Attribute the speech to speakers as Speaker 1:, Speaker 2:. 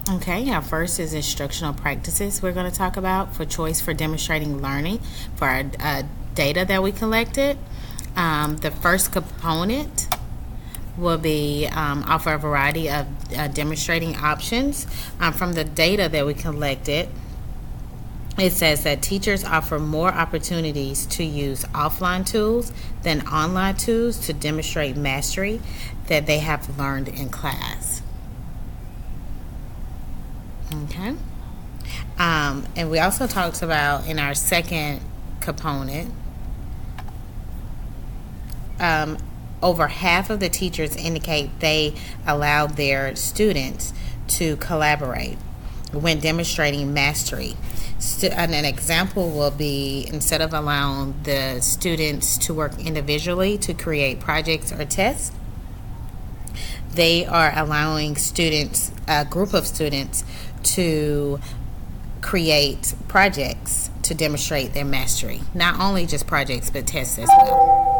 Speaker 1: Okay, our first is instructional practices we're going to talk about for choice for demonstrating learning for our data that we collected. The first component will be offer a variety of demonstrating options from the data that we collected. It says that teachers offer more opportunities to use offline tools than online tools to demonstrate mastery that they have learned in class. Okay. And we also talked about in our second component, over half of the teachers indicate they allow their students to collaborate when demonstrating mastery. And an example will be instead of allowing the students to work individually to create projects or tests, they are allowing students, a group of students, to create projects to demonstrate their mastery. Not only just projects, but tests as well.